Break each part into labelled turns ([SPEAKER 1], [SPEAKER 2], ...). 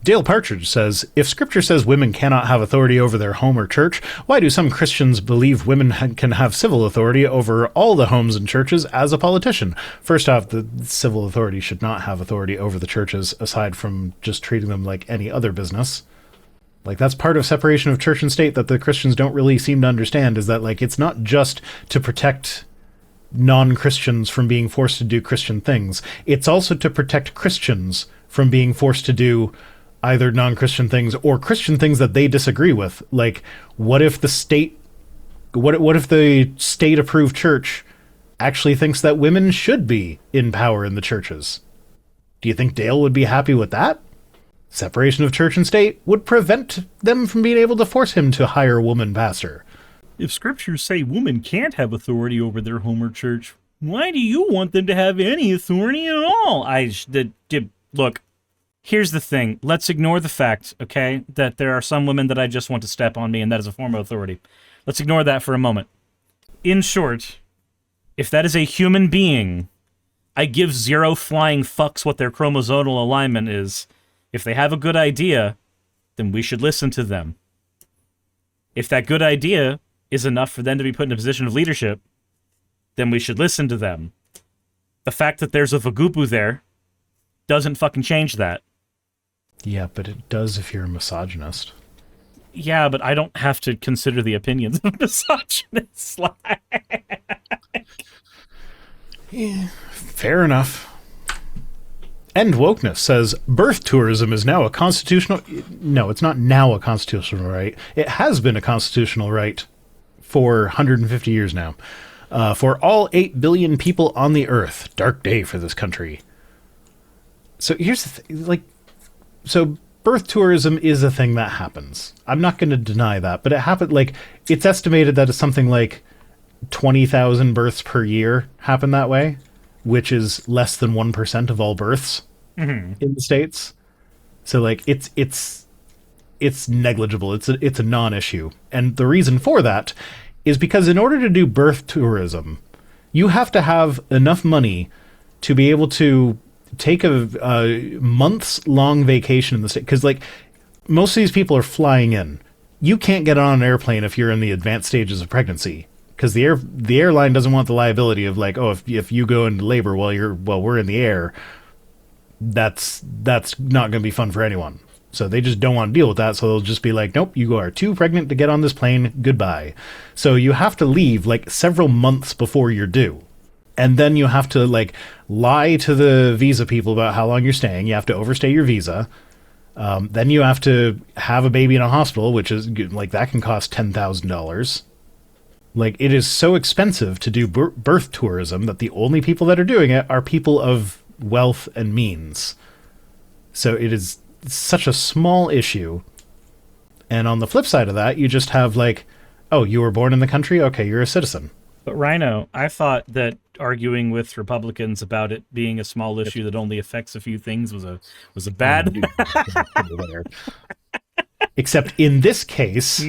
[SPEAKER 1] Dale Partridge says, if scripture says women cannot have authority over their home or church, why do some Christians believe women can have civil authority over all the homes and churches as a politician? First off, the civil authority should not have authority over the churches aside from just treating them like any other business. Like, that's part of separation of church and state that the Christians don't really seem to understand, is that, like, it's not just to protect non-Christians from being forced to do Christian things. It's also to protect Christians from being forced to do either non-Christian things or Christian things that they disagree with. Like, what if the state approved church actually thinks that women should be in power in the churches? Do you think Dale would be happy with that? Separation of church and state would prevent them from being able to force him to hire a woman pastor.
[SPEAKER 2] If scriptures say women can't have authority over their home or church, why do you want them to have any authority at all? Look, here's the thing. Let's ignore the fact, okay, that there are some women that I just want to step on me, and that is a form of authority. Let's ignore that for a moment. In short, if that is a human being, I give zero flying fucks what their chromosomal alignment is. If they have a good idea, then we should listen to them. If that good idea is enough for them to be put in a position of leadership, then we should listen to them. The fact that there's a Vagupu there doesn't fucking change that.
[SPEAKER 1] Yeah, but it does if you're a misogynist.
[SPEAKER 2] Yeah, but I don't have to consider the opinions of misogynists.
[SPEAKER 1] Yeah, fair enough. End Wokeness says, birth tourism is now a constitutional... No, it's not now a constitutional right. It has been a constitutional right for 150 years now. For all 8 billion people on the earth. Dark day for this country. So here's the thing, like... So birth tourism is a thing that happens. I'm not going to deny that, but it happened, like, it's estimated that it's something like 20,000 births per year happen that way, which is less than 1% of all births in the States. So, like, it's negligible. It's a non-issue. And the reason for that is because in order to do birth tourism, you have to have enough money to be able to take a months-long vacation in the state. Because, like, most of these people are flying in. You can't get on an airplane if you're in the advanced stages of pregnancy. Because the airline doesn't want the liability of, like, oh, if you go into labor while we're in the air, that's not going to be fun for anyone. So they just don't want to deal with that. So they'll just be like, nope, you are too pregnant to get on this plane. Goodbye. So you have to leave, like, several months before you're due. And then you have to, like, lie to the visa people about how long you're staying. You have to overstay your visa. Then you have to have a baby in a hospital, which is, like, that can cost $10,000. Like, it is so expensive to do birth tourism that the only people that are doing it are people of wealth and means. So it is such a small issue. And on the flip side of that, you just have, like, oh, you were born in the country? Okay, you're a citizen.
[SPEAKER 2] But Rhino, I thought that arguing with Republicans about it being a small issue that only affects a few things was a bad...
[SPEAKER 1] Except in this case...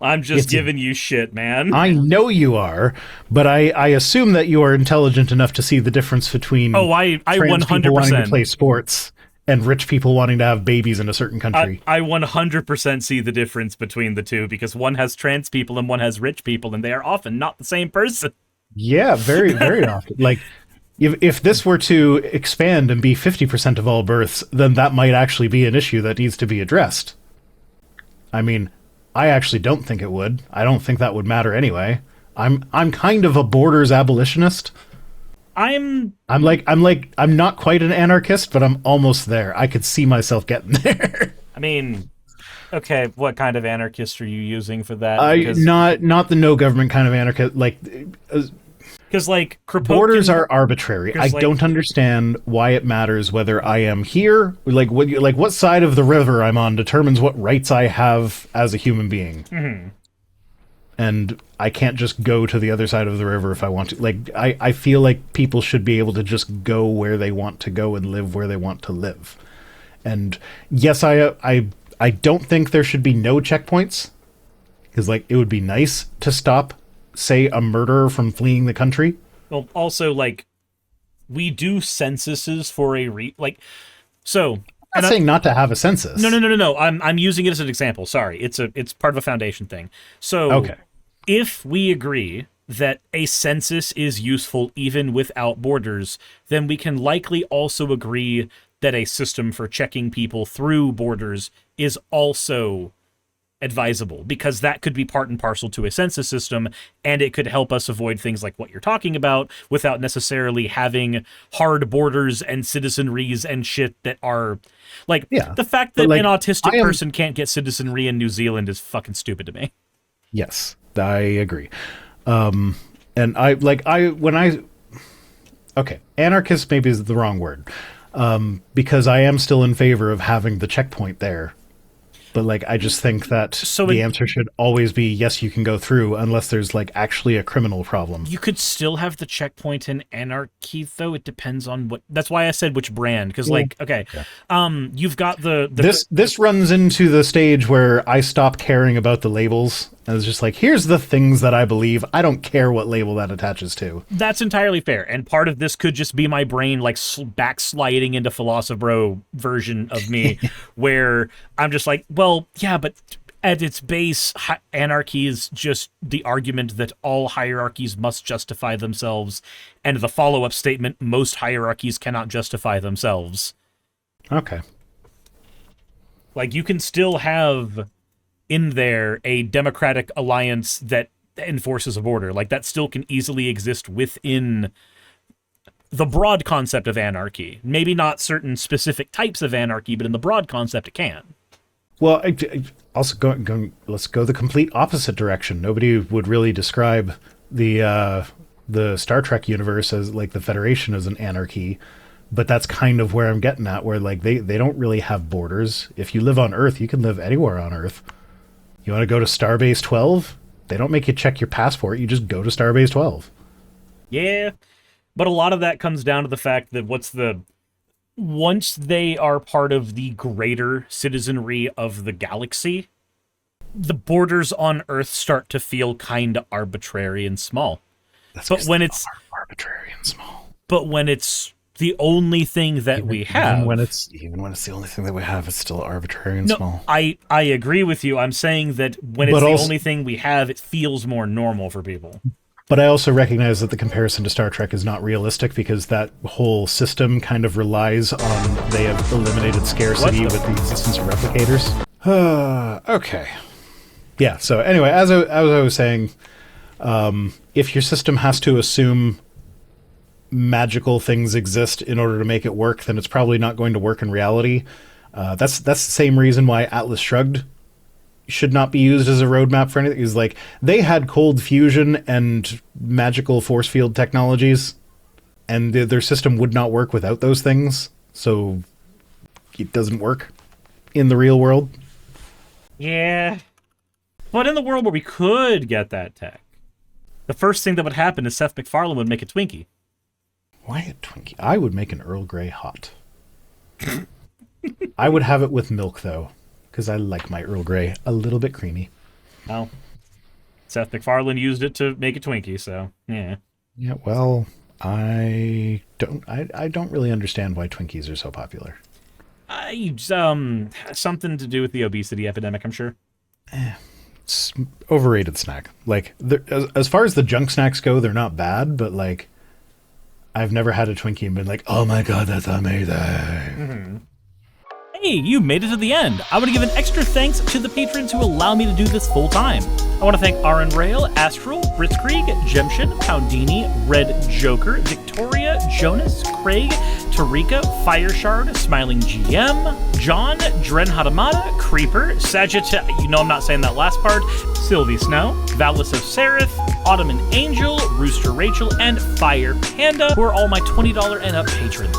[SPEAKER 2] I'm just giving you shit, man.
[SPEAKER 1] I know you are, but I assume that you are intelligent enough to see the difference between
[SPEAKER 2] I
[SPEAKER 1] trans
[SPEAKER 2] 100%
[SPEAKER 1] people wanting to play sports and rich people wanting to have babies in a certain country.
[SPEAKER 2] I 100% see the difference between the two, because one has trans people and one has rich people, and they are often not the same person.
[SPEAKER 1] Yeah, very, very often. Like, if this were to expand and be 50% of all births, then that might actually be an issue that needs to be addressed. I mean, I actually don't think it would. I don't think that would matter anyway. I'm kind of a borders abolitionist. I'm not quite an anarchist, but I'm almost there. I could see myself getting there.
[SPEAKER 2] I mean, okay, what kind of anarchist are you using for that?
[SPEAKER 1] Not the no government kind of anarchist. Like,
[SPEAKER 2] because, like,
[SPEAKER 1] borders are arbitrary. I don't understand why it matters whether I am here. Like, what side of the river I'm on determines what rights I have as a human being. Mm-hmm. And I can't just go to the other side of the river if I want to. Like, I feel like people should be able to just go where they want to go and live where they want to live. And yes, I don't think there should be no checkpoints, because, like, it would be nice to stop, say, a murderer from fleeing the country.
[SPEAKER 2] Well, also, like, we do censuses for so
[SPEAKER 1] I'm not saying not to have a census.
[SPEAKER 2] No. I'm using it as an example. Sorry, it's part of a foundation thing. So,
[SPEAKER 1] Okay.
[SPEAKER 2] If we agree that a census is useful even without borders, then we can likely also agree that a system for checking people through borders is also advisable, because that could be part and parcel to a census system, and it could help us avoid things like what you're talking about without necessarily having hard borders and citizenries and shit that are like, the fact that an autistic person can't get citizenry in New Zealand is fucking stupid to me.
[SPEAKER 1] Yes, I agree. And anarchist maybe is the wrong word, because I am still in favor of having the checkpoint there. But, like, I just think that the answer should always be, yes, you can go through, unless there's, like, actually a criminal problem.
[SPEAKER 2] You could still have the checkpoint in Anarchy, though. It depends on what... That's why I said which brand, because, you've got the...
[SPEAKER 1] This runs into the stage where I stop caring about the labels, and it's just like, here's the things that I believe. I don't care what label that attaches to.
[SPEAKER 2] That's entirely fair, and part of this could just be my brain, like, backsliding into Philosopher version of me, where I'm just like, well, yeah, but at its base, anarchy is just the argument that all hierarchies must justify themselves, and the follow-up statement, most hierarchies cannot justify themselves.
[SPEAKER 1] Okay.
[SPEAKER 2] Like, you can still have in there a democratic alliance that enforces a border. Like, that still can easily exist within the broad concept of anarchy. Maybe not certain specific types of anarchy, but in the broad concept it can.
[SPEAKER 1] Well, let's go the complete opposite direction. Nobody would really describe the Star Trek universe as, like, the Federation as an anarchy, but that's kind of where I'm getting at, where, like, they don't really have borders. If you live on Earth, you can live anywhere on Earth. You want to go to Starbase 12? They don't make you check your passport. You just go to Starbase 12.
[SPEAKER 2] Yeah, but a lot of that comes down to the fact that once they are part of the greater citizenry of the galaxy, the borders on Earth start to feel kind of arbitrary and small.
[SPEAKER 1] But when it's arbitrary and small.
[SPEAKER 2] But when it's the only thing that we have,
[SPEAKER 1] even when it's the only thing that we have, it's still arbitrary and small.
[SPEAKER 2] I agree with you. I'm saying that when it's the only thing we have, it feels more normal for people.
[SPEAKER 1] But I also recognize that the comparison to Star Trek is not realistic, because that whole system kind of relies on, they have eliminated scarcity with the existence of replicators. Okay. Yeah, so anyway, as I was saying, if your system has to assume magical things exist in order to make it work, then it's probably not going to work in reality. That's the same reason why Atlas Shrugged should not be used as a roadmap for anything. Is like, they had cold fusion and magical force field technologies, and their system would not work without those things, so it doesn't work in the real world.
[SPEAKER 2] Yeah, but in the world where we could get that tech, the first thing that would happen is Seth MacFarlane would make a Twinkie.
[SPEAKER 1] Why a Twinkie? I would make an Earl Grey hot. I would have it with milk, though, because I like my Earl Grey a little bit creamy.
[SPEAKER 2] Well, Seth MacFarlane used it to make a Twinkie, so yeah.
[SPEAKER 1] Yeah, well, I don't really understand why Twinkies are so popular.
[SPEAKER 2] Something to do with the obesity epidemic, I'm sure.
[SPEAKER 1] It's overrated snack. Like, as far as the junk snacks go, they're not bad, but, like, I've never had a Twinkie and been like, oh my god, that's amazing.
[SPEAKER 2] Mm-hmm. Hey, you made it to the end. I want to give an extra thanks to the patrons who allow me to do this full time. I want to thank Aaron Rail, Astral, Britzkrieg, Jemshin, Poundini, Red Joker, Victoria, Jonas, Craig, Tarika, Fireshard, Smiling GM, John, Dren Hadamada, Creeper, Sagitta, I'm not saying that last part, Sylvie Snow, Valis of Seraph, Ottoman Angel, Rooster Rachel, and Fire Panda, who are all my $20 and up patrons.